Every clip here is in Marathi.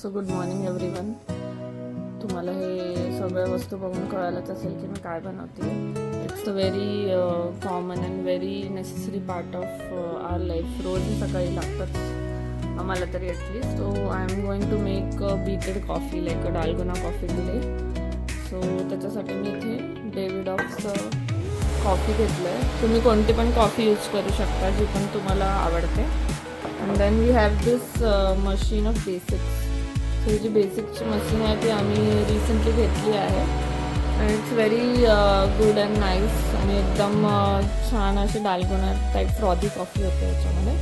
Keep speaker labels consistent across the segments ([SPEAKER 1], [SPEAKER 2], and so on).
[SPEAKER 1] So good morning everyone. तुम्हाला हे सगळ्या वस्तू बघून कळालंच असेल की मी काय बनवते. It's a very common and very necessary part of our life. रोज सकाळी लागतंच आम्हाला तरी at least. So I am going to make beaten coffee like a Dalgona coffee today. So त्याच्यासाठी मी इथे डेव्हिडॉफचं कॉफी घेतलं आहे. तुम्ही कोणती पण कॉफी यूज करू शकता जी पण तुम्हाला आवडते. And then we have this machine of basics. So ही जी बेसिकची मशीन आहे ती आम्ही रिसेंटली घेतली आहे. And it's very good and nice आणि एकदम छान अशी डालगोना टाईप फ्रॉदी कॉफी होते याच्यामध्ये.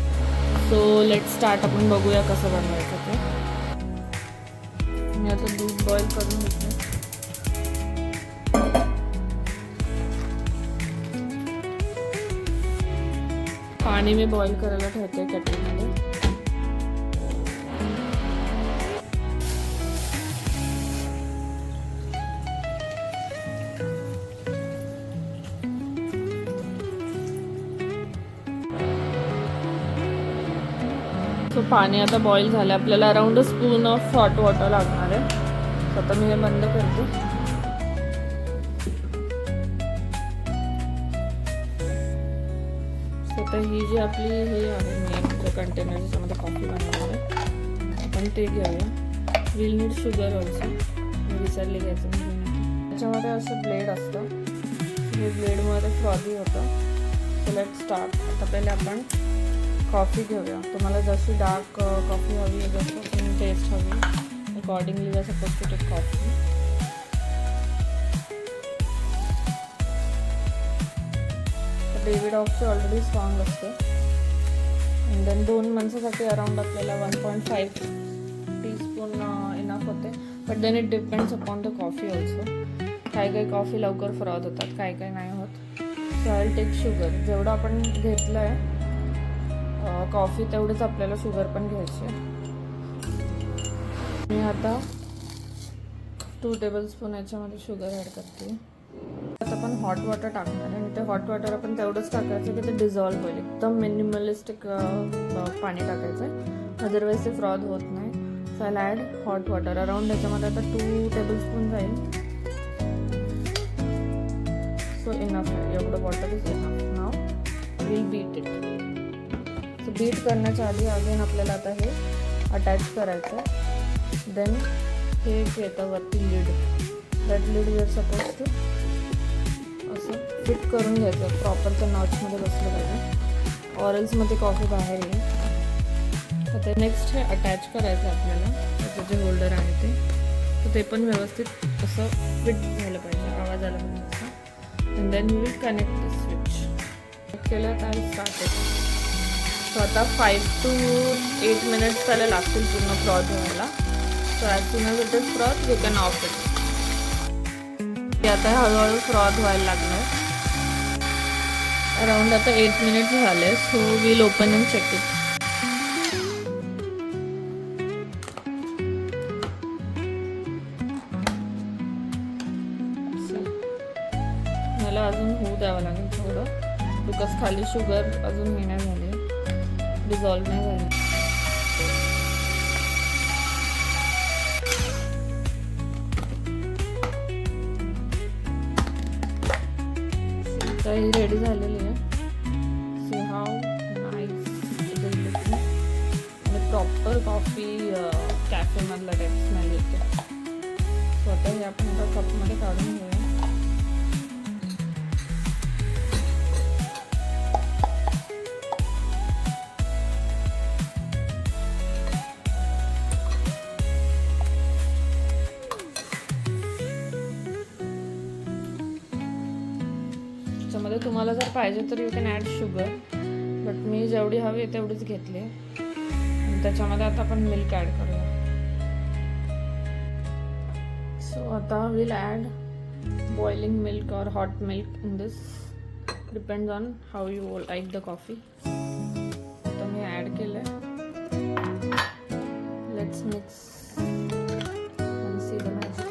[SPEAKER 1] So let start. आपण बघूया कसं बनवायचं ते. मी आता दूध बॉईल करून घेतलं. पाणी मी बॉईल करायला ठेवते केटलमध्ये. सो पाणी आता बॉईल झालं. आपल्याला around a spoon of hot water लागणार आहे. आता मी हे बंद करते. सो आता ही जी आपली हे आहे मेन जे कंटेनर ज्याच्यामध्ये कॉफी बनवणार आहे आपण ते घेऊया. Will need sugar also. मी विसरले घ्यायचं. त्याच्यामध्ये असं ब्लेड असतं. हे ब्लेडमुळे ते फ्रॉदी होतं. So let start. आता पहिले आपण कॉफी घेऊया. तुम्हाला जशी डार्क कॉफी हवी आहे, जसं टेस्ट हवी accordingly we are suppose to take coffee. डेव्हिडॉफची ऑलरेडी स्ट्रॉंग असते. अँड देन 2 माणसासाठी अराउंड आपल्याला 1.5 टीस्पून इनफ होते. But then it depends upon the coffee also. काही कॉफी लवकर फ्रॉद होतात, काही नाही होत. So I will take sugar. जेवढं आपण घेतलं आहे कॉफी तेवढंच आपल्याला शुगर पण घ्यायची आहे. मी आता 2 टेबलस्पून याच्यामध्ये शुगर ॲड करते. आता आपण हॉट वॉटर टाकणार आहे आणि ते हॉट वॉटर आपण तेवढंच टाकायचं की ते डिझॉल्व्ह होईल. एकदम मिनिमलिस्टिक पाणी टाकायचं आहे, अदरवाईज ते फ्रॉद होत नाही. So I add hot water around याच्यामध्ये आता 2 टेबलस्पून जाईल. सो इनफ आहे, एवढं water is enough. Now will beat it. So beat करण्याच्या आधी अगेन आपल्याला आता हे अटॅच करायचं आहे. देन हे येतं वरती lead. That lead we are suppose to असं फिट करून घ्यायचं. प्रॉपर त्या नॉचमध्ये बसलं पाहिजे, ऑरल्समध्ये कॉफी बाहेर येईल. तर ते नेक्स्ट हे अटॅच करायचं आपल्याला. त्याचं जे होल्डर आहे ते, तर ते पण व्यवस्थित असं फिट झालं पाहिजे, आवाज आला पाहिजे असं. And then we will connect this switch. Connect केलं तर स्टार्ट. सो आता 5 to 8 मिनिट्स त्याला लागतील पूर्ण फ्रॉद व्हायला. So as soon as it is froth we can off it. ते आता हळूहळू फ्रॉद व्हायला लागणार. अराउंड आता 8 मिनिट्स झाले. So we'll open and check it. मला अजून होऊ द्यावं लागेल थोडं, बिकॉज खाली शुगर अजून हे नाही झाली, डिझॉल्व नाही झाली. तर ही रेडी झालेली आहे. See how nice it is looking. आणि प्रॉपर कॉफी कॅफेमधला टाईप स्मेल येते. सो आता हे आपण एका कपमध्ये काढून घेऊया. त्याच्यामध्ये तुम्हाला जर पाहिजे तर you can add sugar, but मी जेवढी हवी तेवढीच घेतली. आणि त्याच्यामध्ये आता आपण मिल्क ॲड करूया. सो आता will add boiling milk or hot milk in this. Depends on how you like the coffee. आता मी ॲड केलं आहे. Let's mix and see the magic.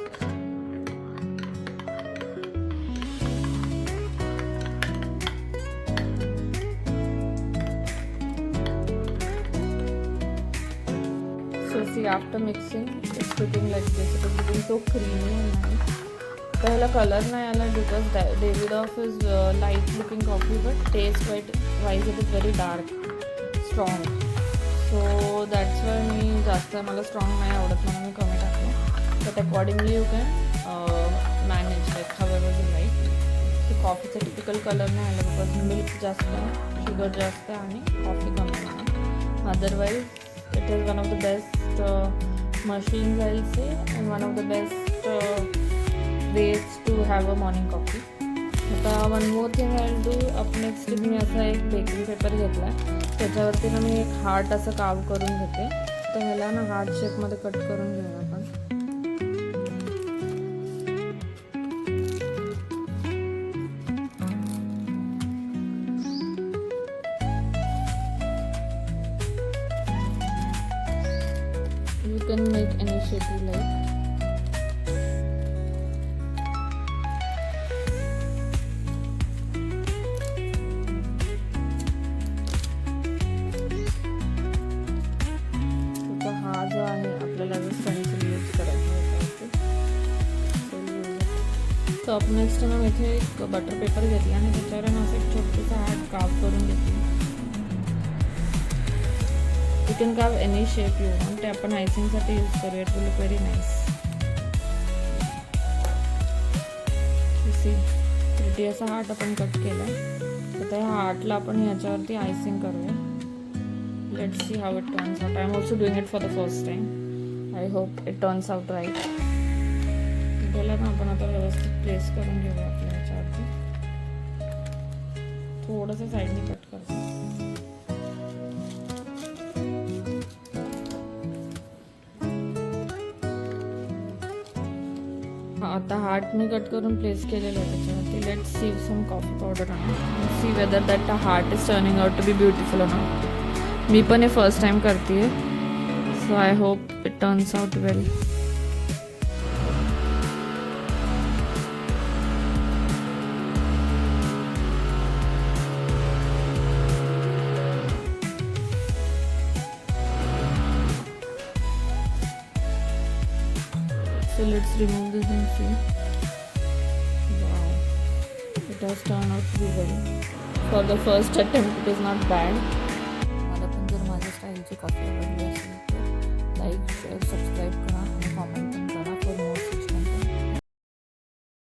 [SPEAKER 1] See after mixing it's looking like this. It is looking so creamy and nice. तर ह्याला कलर नाही आला because डेव्हिडॉफ is light looking coffee but taste wise it is very dark strong. So that's why मी जास्त मला स्ट्रॉंग नाही आवडत म्हणून मी कमी टाकलं. But accordingly you can manage like however you like. की कॉफीचा टिपिकल कलर नाही आला बिकॉज मिल्क जास्त आहे, शुगर जास्त आहे आणि कॉफी कमी आहे. Otherwise it is one of the best machines I will say and one of the best ways to have a morning coffee. आता one more thing I will do. Up next मी असा एक बेकिंग पेपर घेतला आहे, त्याच्यावरती ना मी एक हार्ट असं काव करून घेते. तर ह्याला ना हार्ट शेपमध्ये कट करून घेऊया आपण. You can make any shape you like. आता हा जो आहे आपल्याला जो स्टेन्सिल यूज करायचा आहे. सो अप नेक्स्ट ना इथे एक बटर पेपर घेतला आणि त्याच्यावर ना असं एक छोटंसं हार्ट काव करून घेतली. You can carve any shape you want. ते आपण आयसिंगसाठी यूज करूया. It will look very nice. See pretty असा हार्ट आपण कट केला. तर त्या हार्टला आपण ह्याच्यावरती आयसिंग करूया. Let's see how it turns out. I am also doing it for the first time. I hope it turns out right. त्याला ना आपण आता व्यवस्थित प्लेस करून घेऊया आपल्या ह्याच्यावरती. थोडंसं साईडने कट करतो. आता हार्ट मी कट करून प्लेस केलेलं आहे त्याच्यावरती. Let's see some coffee powder आणू. See whether that heart is turning out to be beautiful or not. मी पण हे फर्स्ट टाइम करते आहे. So I hope it turns out well. So let's remove this and see. Wow, it has turned out to be well. For the first attempt, it is not bad.